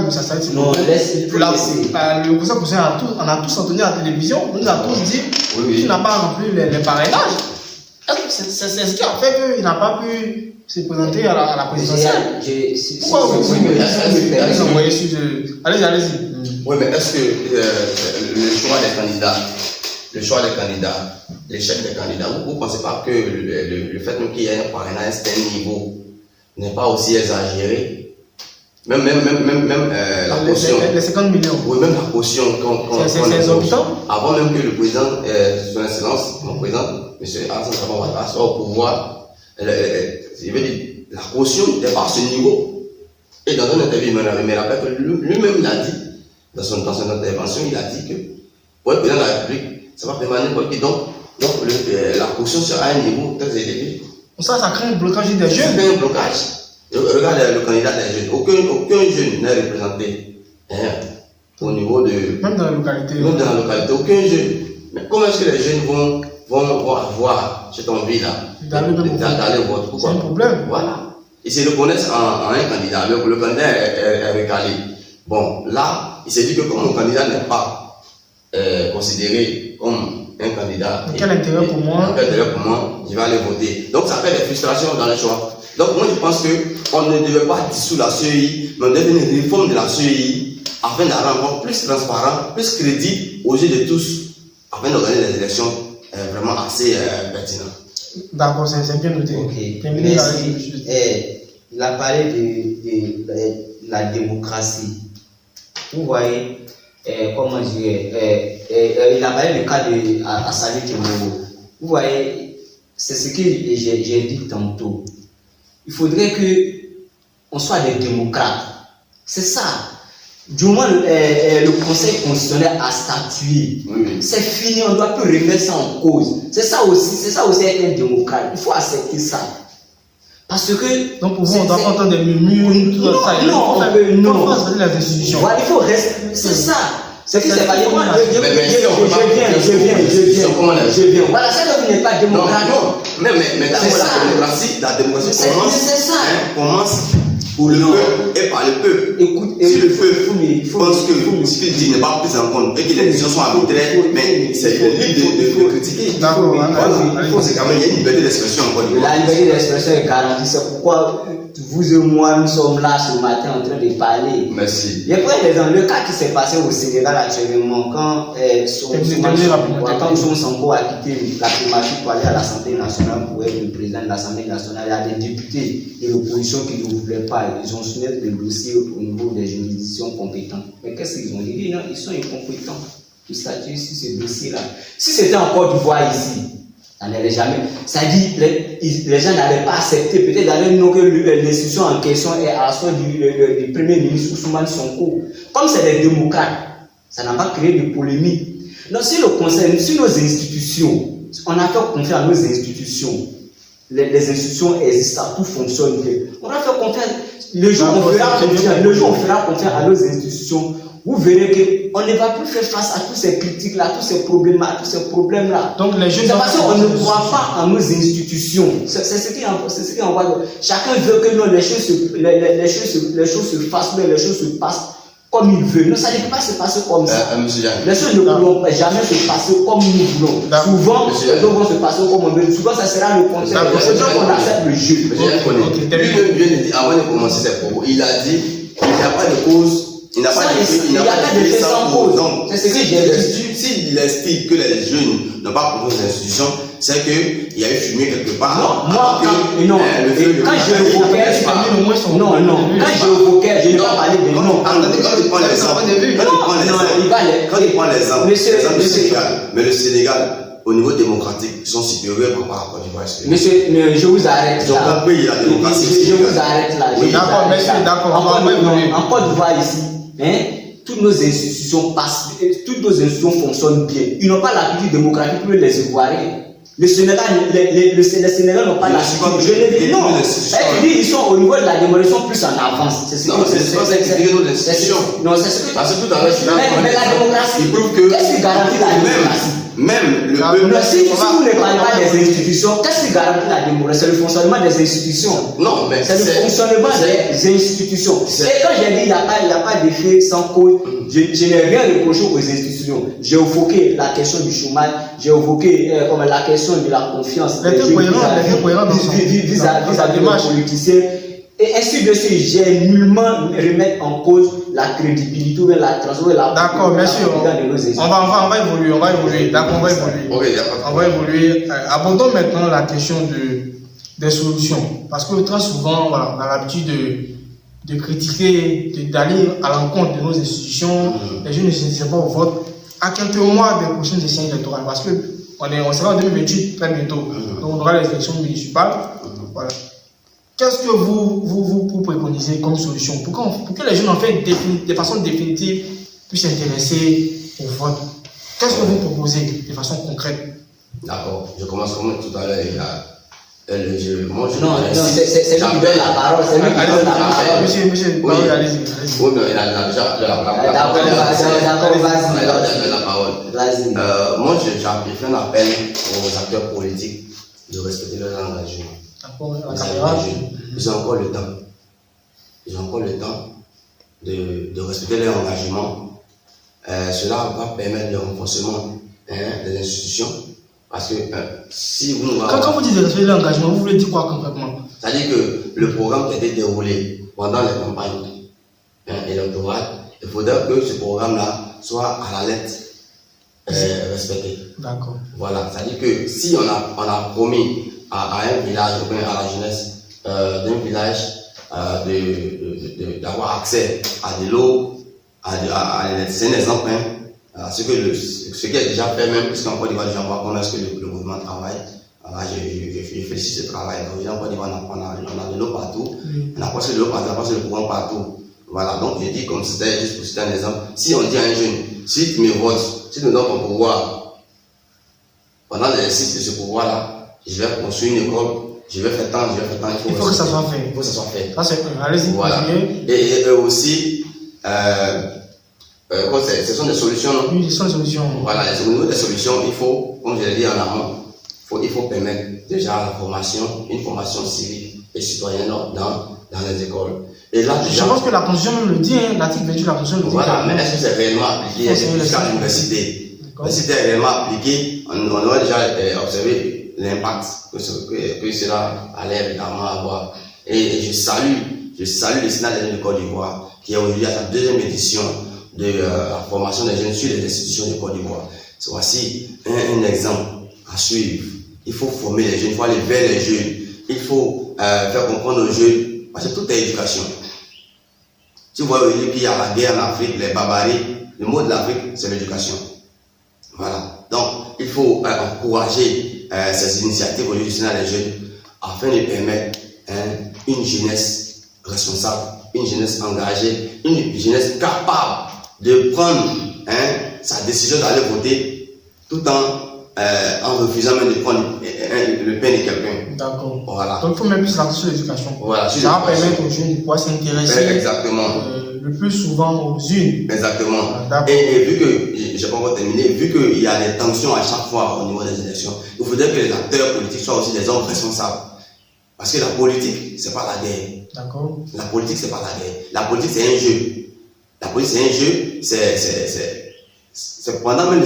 [SPEAKER 2] Assani Timoko, le conseil constitutionnel, on a tous entendu à la télévision, on nous a tous dit qu'il n'a pas rempli les parrainages. C'est ce qui a fait qu'il n'a pas pu se présenter à la présidentielle. Pourquoi vous envoyez sur allez-y.
[SPEAKER 3] Oui, mais est-ce que le choix des candidats, l'échec des candidats, vous ne pensez pas que le fait qu'il y ait un parrainage à un niveau n'est pas aussi exagéré? Même la caution.
[SPEAKER 2] Les 50 millions.
[SPEAKER 3] Oui, même la caution.
[SPEAKER 2] C'est exorbitant.
[SPEAKER 3] Avant même que le président, son excellence, mon président, M. Alassane Dramane Ouattara, soit au pouvoir, je veux dire, la caution n'est pas à ce niveau. Et dans une interview, il me rappelle que lui-même, il a dit, dans son intervention, il a dit que pour le président de la République, ça va permettre n'importe qui. Donc la caution sera à un niveau très élevé.
[SPEAKER 2] Ça crée un blocage des jeunes.
[SPEAKER 3] Ça crée un blocage. Regarde le candidat des jeunes. Aucun jeune n'est représenté au niveau de.
[SPEAKER 2] Même dans la localité.
[SPEAKER 3] Aucun jeune. Mais comment est-ce que les jeunes vont avoir cette envie-là d'aller voter? Pourquoi?
[SPEAKER 2] C'est un problème.
[SPEAKER 3] Voilà. Ils se reconnaissent en un candidat. Le candidat est recalé. Bon, là, il s'est dit que comme mon candidat n'est pas considéré comme un candidat.
[SPEAKER 2] Quel intérêt pour moi?
[SPEAKER 3] Je vais aller voter. Donc ça fait des frustrations dans le choix. Donc moi je pense qu'on ne devait pas dissoudre la CEI, mais on devait une réforme de la CEI afin de la rendre plus transparent, plus crédible aux yeux de tous, afin d'organiser des élections vraiment assez pertinentes.
[SPEAKER 2] D'accord, c'est bien noté.
[SPEAKER 1] Ok. Merci. Il a parlé de la démocratie. Vous voyez, comment dire, il a parlé du cas de Assani Timoko. Vous voyez, c'est ce que j'ai dit tantôt. Il faudrait qu'on soit des démocrates. C'est ça. du moins le Conseil constitutionnel a statué. C'est fini, on ne doit plus remettre ça en cause. C'est ça aussi être un démocrate. Il faut accepter ça. Parce que.
[SPEAKER 2] Donc pour vous, on doit pas entendre des murmures, tout ça.
[SPEAKER 1] Non.
[SPEAKER 2] Les institutions.
[SPEAKER 1] Voilà, il faut rester. C'est ça. C'est que c'est pas. Je viens. Voilà, ça ne n'est pas démocrate.
[SPEAKER 3] Non. Mais la démocratie commence pour le peuple et par le peuple.
[SPEAKER 1] Écoute,
[SPEAKER 3] si le peuple pense que ce qu'il dit n'est pas pris en compte et que les décisions sont arbitraires, mais c'est libre de critiquer.
[SPEAKER 2] D'accord,
[SPEAKER 3] c'est quand même, il y a une liberté d'expression encore.
[SPEAKER 1] La liberté d'expression est garantie. C'est pourquoi vous et moi, nous sommes là ce matin en train de parler.
[SPEAKER 3] Merci.
[SPEAKER 1] Il y a pas le cas qui s'est passé au Sénégal actuellement, quand Sonko a quitté la primature pour aller à l'Assemblée nationale pour être le président de l'Assemblée nationale. Il y a des députés de l'opposition qui ne voulaient pas. Ils ont soumis le dossier au niveau des juridictions compétentes. Mais qu'est-ce qu'ils ont dit? Non, ils sont incompétents pour statuer sur ce dossier-là. Si c'était en Côte d'Ivoire ici, ça n'allait jamais. Ça dit, les gens n'allaient pas accepter. Peut-être d'aller nous que l'institution en question est à la sorte du premier ministre Ousmane Sonko. Comme c'est des démocrates, ça n'a pas créé de polémique. Donc, si le Conseil, si nos institutions, on a fait confiance à nos institutions, les institutions existent, tout fonctionne bien. On a fait confiance. Le jour où on fera confiance à nos institutions, vous verrez qu'on ne va plus faire face à tous ces critiques-là, tous ces problèmes-là.
[SPEAKER 2] Donc les jeunes.
[SPEAKER 1] C'est parce qu'on ne croit pas en nos institutions. C'est ce qui envoie. Chacun veut que les choses se fassent, mais les choses se passent comme il veut. Non, ça ne peut pas se passer comme ça. Les choses ne pourront jamais se passer comme nous voulons. Souvent, les choses vont se passer comme on veut. Souvent, ça sera le contraire. C'est donc qu'on accepte le jeu.
[SPEAKER 3] Lui, avant de commencer ses propos, il a dit qu'il n'y a pas de cause. Il n'a pas d'effet sans cause. Donc,
[SPEAKER 1] c'est ce que j'ai dit.
[SPEAKER 3] S'il estime que les jeunes n'ont pas confiance aux institutions, c'est qu'il y a eu fumé quelque part.
[SPEAKER 1] Quand j'ai évoqué, je n'ai pas parlé de nom.
[SPEAKER 3] Quand il prend l'exemple, mais le Sénégal, au niveau démocratique, ils sont supérieurs par rapport à Côte d'Ivoire.
[SPEAKER 1] Monsieur, je vous arrête là. Je vous arrête là.
[SPEAKER 2] D'accord, monsieur, d'accord.
[SPEAKER 1] En Côte d'Ivoire ici, toutes nos institutions passent, toutes nos institutions fonctionnent bien. Ils n'ont pas l'habitude démocratique que les Ivoiriens. Le Sénégal n'ont pas l'habitude. Non, ils sont au niveau de la démocratie, ils sont plus en avance. C'est ce que
[SPEAKER 3] parce que tout à l'heure,
[SPEAKER 1] mais la démocratie,
[SPEAKER 3] il prouve que
[SPEAKER 1] qu'est-ce qui garantit la démocratie?
[SPEAKER 3] Même le peuple.
[SPEAKER 1] Si vous ne parlez pas des institutions, qu'est-ce qui garantit la démocratie? C'est le fonctionnement des institutions.
[SPEAKER 3] Non, mais
[SPEAKER 1] c'est le fonctionnement des institutions. Et quand j'ai dit il n'y a pas d'effet sans cause, je n'ai rien reproché aux institutions. J'ai évoqué la question du chômage, j'ai évoqué la question de la confiance vis-à-vis des politiciens. Et ainsi de suite, j'ai nullement remettre en cause la crédibilité ou la transformation.
[SPEAKER 2] D'accord, merci. On va évoluer. D'accord, on va évoluer. Abordons maintenant la question des solutions. Parce que très souvent, voilà, on a l'habitude de critiquer, d'aller à l'encontre de nos institutions. Les jeunes ne se pas au vote. À quelques mois des prochaines élections électorales, parce qu'on sera en 2028 très bientôt. Donc on aura les élections municipales. Voilà. Qu'est-ce que vous préconisez comme solution pour que les jeunes, en fait, de façon définitive, puissent s'intéresser au vote? Qu'est-ce que vous proposez de façon concrète?
[SPEAKER 3] D'accord, je commence comme tout à l'heure. C'est lui qui donne
[SPEAKER 1] la parole. C'est lui qui donne la parole.
[SPEAKER 2] Monsieur, allez-y.
[SPEAKER 3] Oui, mais il a déjà la parole. Moi, j'ai fait un appel aux acteurs politiques de respecter leurs engagements. Ils ont encore le temps. Ils ont encore le temps de respecter leur engagement. Cela va permettre le renforcement des institutions. Parce que si vous...
[SPEAKER 2] Quand vous dites de respecter leur engagement, vous voulez dire quoi concrètement?
[SPEAKER 3] C'est-à-dire que le programme qui a été déroulé pendant les campagnes électorales, il faudrait que ce programme-là soit à la lettre respecté.
[SPEAKER 2] D'accord.
[SPEAKER 3] Voilà. C'est-à-dire que si on a promis à un village, à la jeunesse d'un village, d'avoir accès à de l'eau, c'est un exemple, ce qui est déjà fait même, puisqu'en Côte d'Ivoire, déjà, on voit comment est-ce que le gouvernement travaille. Voilà, je félicite ce travail. Donc, en Côte d'Ivoire, on a de l'eau partout, on a passé de l'eau partout, on a passé le courant partout. Voilà, donc je dis comme c'était juste pour citer un exemple. Si on dit à un jeune, si tu me votes, si tu me donnes ton pouvoir, pendant l'exercice de ce pouvoir-là, je vais construire une école, je vais faire tant,
[SPEAKER 2] il faut que ça soit fait.
[SPEAKER 3] Il faut que ça soit fait.
[SPEAKER 2] Ça c'est allez-y,
[SPEAKER 3] voilà. Et aussi, ce sont des solutions.
[SPEAKER 2] Oui, ce sont des solutions.
[SPEAKER 3] Voilà, au niveau des solutions, il faut, comme je l'ai dit en amont, il faut permettre déjà la formation, une formation civique et citoyenne dans les écoles. Et là, déjà,
[SPEAKER 2] je pense que la Constitution même le dit, hein, l'article 28 de la Constitution le dit.
[SPEAKER 3] Voilà, mais est-ce que c'est réellement appliqué jusqu'à l'université? Si c'était réellement appliqué, on aurait déjà observé l'impact que cela allait évidemment avoir. Et je salue le Sénat des jeunes de Côte d'Ivoire qui est aujourd'hui à sa deuxième édition de la formation des jeunes sur les institutions de Côte d'Ivoire. Voici un exemple à suivre. Il faut former les jeunes, il faut aller vers les jeunes, il faut faire comprendre aux jeunes, parce que tout est éducation. Tu vois aujourd'hui qu'il y a la guerre en Afrique, les barbaries, le mot de l'Afrique, c'est l'éducation. Voilà. Donc, il faut encourager ces initiatives aujourd'hui du Sénat des jeunes afin de permettre une jeunesse responsable, une jeunesse engagée, une jeunesse capable de prendre sa décision d'aller voter tout en refusant même de prendre le pain de quelqu'un.
[SPEAKER 2] D'accord.
[SPEAKER 3] Voilà.
[SPEAKER 2] Donc il faut même plus l'accès sur l'éducation.
[SPEAKER 3] Voilà,
[SPEAKER 2] ça va permettre aux jeunes de pouvoir s'intéresser le plus souvent aux unes.
[SPEAKER 3] Exactement. Et vu que, je n'ai pas encore terminé, vu qu'il y a des tensions à chaque fois au niveau des élections, il faudrait que les acteurs politiques soient aussi des hommes responsables. Parce que la politique, c'est pas la guerre.
[SPEAKER 2] D'accord.
[SPEAKER 3] La politique, c'est pas la guerre. La politique, c'est un jeu. La politique, c'est un jeu. C'est pendant même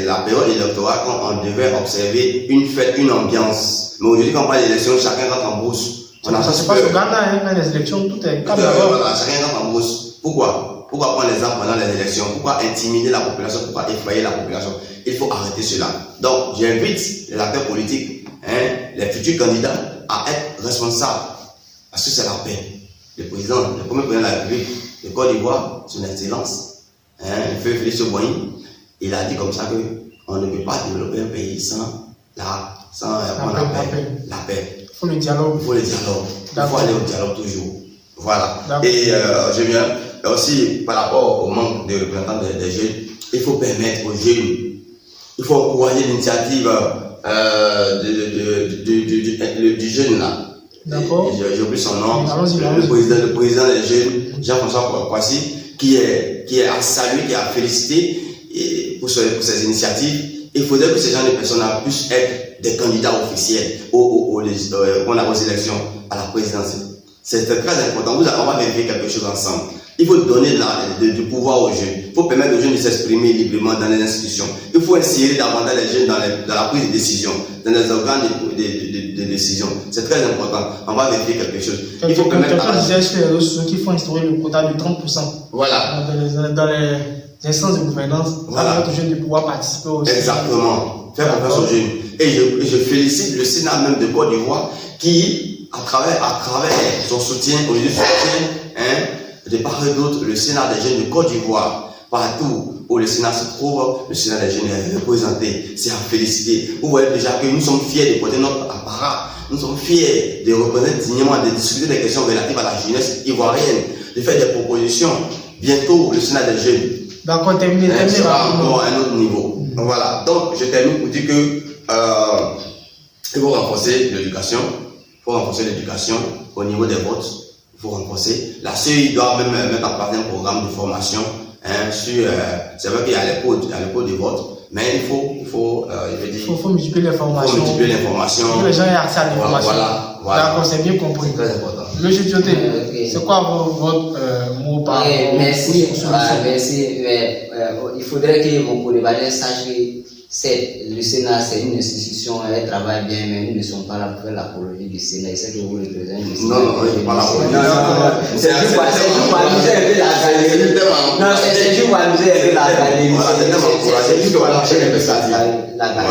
[SPEAKER 3] la période électorale qu'on devait observer une fête, une ambiance. Mais aujourd'hui, quand on parle d'élections, chacun rentre en brousse.
[SPEAKER 2] Ça se passe au Ghana, dans les élections, tout est calme.
[SPEAKER 3] Voilà, chacun rentre en brousse. Pourquoi prendre les armes pendant les élections? Pourquoi intimider la population? Pourquoi effrayer la population? Il faut arrêter cela. Donc, j'invite les acteurs politiques, les futurs candidats, à être responsables. Parce que c'est la paix. Le premier président de la République de Côte d'Ivoire, son excellence, le feu Félix Houphouët-Boigny, il a dit comme ça qu'on ne peut pas développer un pays sans la paix.
[SPEAKER 2] Il faut le dialogue.
[SPEAKER 3] Il faut aller au dialogue toujours. Voilà. Et je viens aussi par rapport au manque de représentants des jeunes, il faut permettre aux jeunes, il faut encourager l'initiative du jeune là.
[SPEAKER 2] D'accord.
[SPEAKER 3] J'ai oublié son nom.
[SPEAKER 2] Le
[SPEAKER 3] président des jeunes, Jean-François Kouassi, qui est à saluer, qui est à féliciter pour ces initiatives. Il faudrait que ces gens de personnes puissent être des candidats officiels aux élections à la présidence. C'est très important. On va vérifier quelque chose ensemble. Il faut donner du pouvoir aux jeunes. Il faut permettre aux jeunes de s'exprimer librement dans les institutions. Il faut insérer davantage les jeunes dans la prise de décision, dans les organes de décision. C'est très important. On va vérifier quelque chose. Il faut permettre
[SPEAKER 2] qu'il faut instaurer le quota de 30%.
[SPEAKER 3] Voilà.
[SPEAKER 2] Dans les instances de gouvernance,
[SPEAKER 3] voilà.
[SPEAKER 2] Ça permet aux jeunes de pouvoir participer aussi.
[SPEAKER 3] Exactement. Faire confiance aux jeunes. Et je félicite le Sénat même de Côte d'Ivoire qui, à travers son soutien, de part et d'autre, le Sénat des jeunes de Côte d'Ivoire, partout où le Sénat se trouve, le Sénat des jeunes est représenté. C'est à féliciter. Vous voyez déjà que nous sommes fiers de porter notre apparat. Nous sommes fiers de représenter dignement, de discuter des questions relatives à la jeunesse ivoirienne, de faire des propositions. Bientôt, le Sénat des jeunes.
[SPEAKER 2] D'accord, terminé.
[SPEAKER 3] Sera encore à un autre niveau. Donc, voilà. Donc, je termine pour dire que il faut renforcer l'éducation. Il faut renforcer l'éducation au niveau des votes. Il faut renforcer. La CEI doit même mettre en place un programme de formation sur. C'est vrai qu'il y a les codes de vote, mais il faut
[SPEAKER 2] multiplier les formations.
[SPEAKER 3] Il faut multiplier l'information.
[SPEAKER 2] Que les gens aient accès à l'information.
[SPEAKER 3] Voilà.
[SPEAKER 2] D'accord, c'est bien compris.
[SPEAKER 3] C'est très important.
[SPEAKER 2] Monsieur Dioté, c'est quoi votre mot par rapport
[SPEAKER 4] merci. Mais, il faudrait que mon collègue sache que le Sénat, c'est une institution, elle travaille bien, mais nous ne sommes pas là pour faire l'apologie du Sénat. C'est que vous représentez le Sénat.
[SPEAKER 3] Non, je ne suis pas là pour
[SPEAKER 4] c'est juste pour amuser un peu la galerie. Non, c'est juste pour amuser un peu la galerie.
[SPEAKER 3] C'est juste pour amuser la galerie.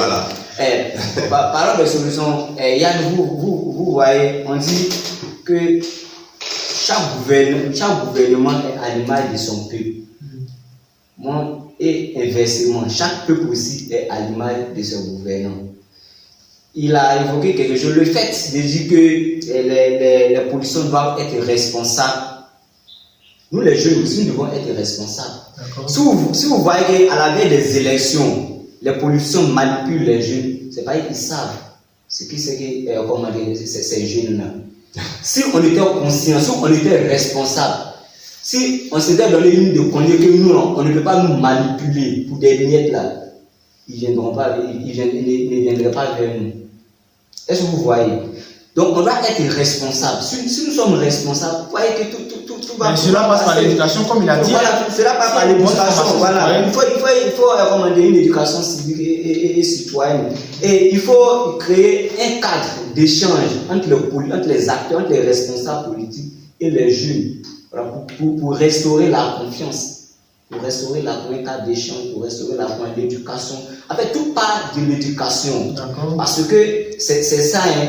[SPEAKER 4] Voilà. Parlant de solutions, Yann, vous voyez, on dit que chaque gouvernement est à l'image de son peuple. Et inversement, chaque peuple aussi est à l'image de son gouvernant. Il a évoqué quelque chose, le fait de dire que les politiciens doivent être responsables
[SPEAKER 1] Nous les jeunes aussi, nous devons être responsables.
[SPEAKER 2] D'accord.
[SPEAKER 1] Si vous voyez qu'à la veille des élections, les politiciens manipulent les jeunes, c'est pas qu'ils savent ce qui c'est que comment dire, ces jeunes-là. Si on était conscient, si on était responsable, si on s'était donné une de conduire que nous, on ne peut pas nous manipuler pour des miettes là, ils ne viendraient pas vers nous. Est-ce que vous voyez? Donc on doit être responsable. Si nous sommes responsables, vous voyez que tout va.
[SPEAKER 2] Mais cela passe par l'éducation, comme il a dit.
[SPEAKER 1] Voilà, cela passe par l'éducation. Voilà. Il faut recommander une éducation civique et citoyenne. Et il faut créer un cadre d'échange entre les acteurs, entre les responsables politiques et les jeunes, voilà, pour restaurer la confiance. Pour restaurer un cadre d'échange, pour restaurer l'éducation. En fait, tout part de l'éducation. Parce que c'est ça, hein,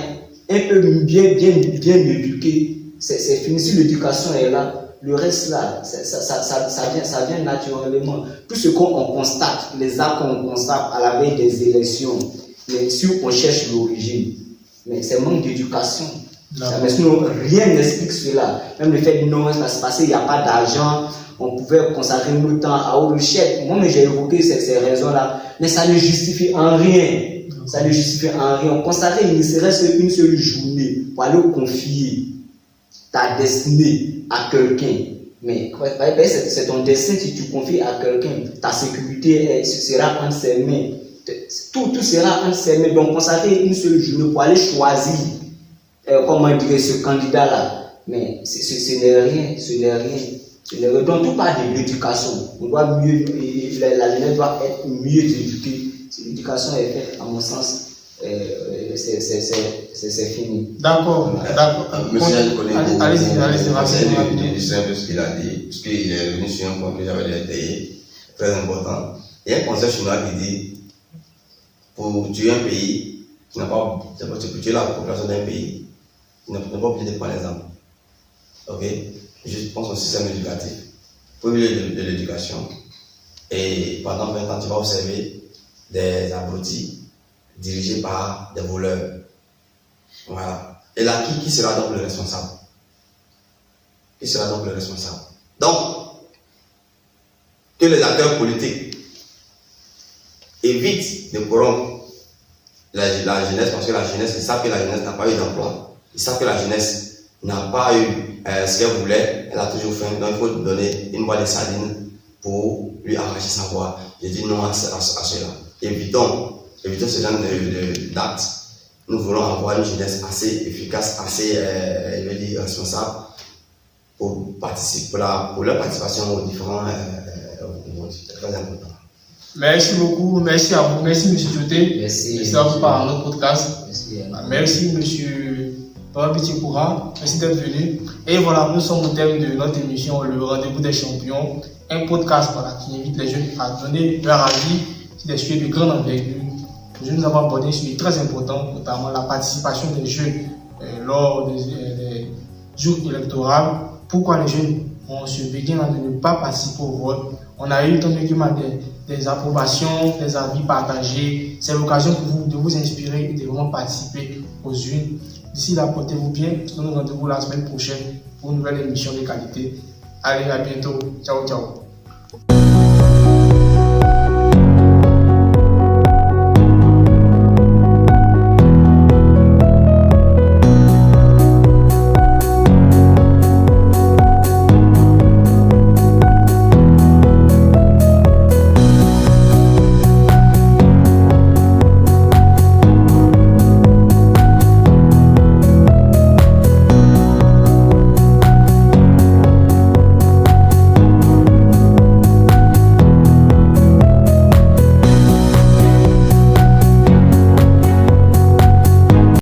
[SPEAKER 1] un peu bien éduqué, c'est fini. Si l'éducation est là, le reste là, ça vient naturellement. Tout ce qu'on constate, les actes qu'on constate à la veille des élections, mais si on cherche l'origine, mais c'est manque d'éducation. Mais sinon, rien n'explique cela. Même le fait que non, ça se passait, il n'y a pas d'argent, on pouvait consacrer notre temps à autre chef. Moi, j'ai évoqué ces raisons-là, mais ça ne justifie en rien. Ça ne justifie en rien. Consacrer ne serait-ce qu'une seule journée pour aller confier ta destinée à quelqu'un. Mais c'est ton destin si tu confies à quelqu'un. Ta sécurité sera entre ses mains. Tout sera entre ses mains. Donc, consacrer une seule journée pour aller choisir, comment dire, ce candidat-là. Mais ce n'est rien. Ce n'est rien. Donc, tout part de l'éducation. On doit mieux, la jeunesse doit être mieux éduquée. Si l'éducation est faite, à mon sens, c'est fini.
[SPEAKER 2] D'accord.
[SPEAKER 3] Monsieur,
[SPEAKER 2] allez-y, rapidement.
[SPEAKER 3] C'est un peu ce qu'il a dit, parce qu'il est revenu sur un point que j'avais détaillé, très important. Il y a un concept chinois qui dit, pour tuer un pays, pour tuer la population d'un pays, tu n'as pas obligé de prendre les armes. Ok? Je pense au système éducatif. Pour de l'éducation. Et pendant 20 ans, tu vas observer des abrutis dirigés par des voleurs. Voilà. Et là, qui sera donc le responsable? Qui sera donc le responsable? Donc, que les acteurs politiques évitent de corrompre la jeunesse, parce que la jeunesse, ils savent que la jeunesse n'a pas eu d'emploi. Ils savent que la jeunesse n'a pas eu ce qu'elle voulait, elle a toujours faim. Donc, il faut lui donner une boîte de sardines pour lui arracher sa voix. Je dis non à cela. Évitons ce genre d'actes. Nous voulons avoir une jeunesse assez efficace, assez responsable pour leur participation aux différents c'est très important.
[SPEAKER 2] Merci beaucoup, merci à vous, merci M. Djoté.
[SPEAKER 4] Merci
[SPEAKER 2] à vous par notre podcast.
[SPEAKER 4] Merci
[SPEAKER 2] M. Papa Bitikoura, merci d'être venu. Et voilà, nous sommes au thème de notre émission, le rendez-vous des champions, un podcast qui invite les jeunes à donner leur avis sur des sujets de grande envergure. Aujourd'hui, nous avons abordé un sujet très important, notamment la participation des jeunes lors des jours électoraux. Pourquoi les jeunes ont ce besoin de ne pas participer au vote? On a eu des approbations, des avis partagés. C'est l'occasion pour vous de vous inspirer et de vraiment participer aux urnes. D'ici là, portez-vous bien. Nous nous rendez-vous la semaine prochaine pour une nouvelle émission de qualité. Allez, à bientôt. Ciao, ciao.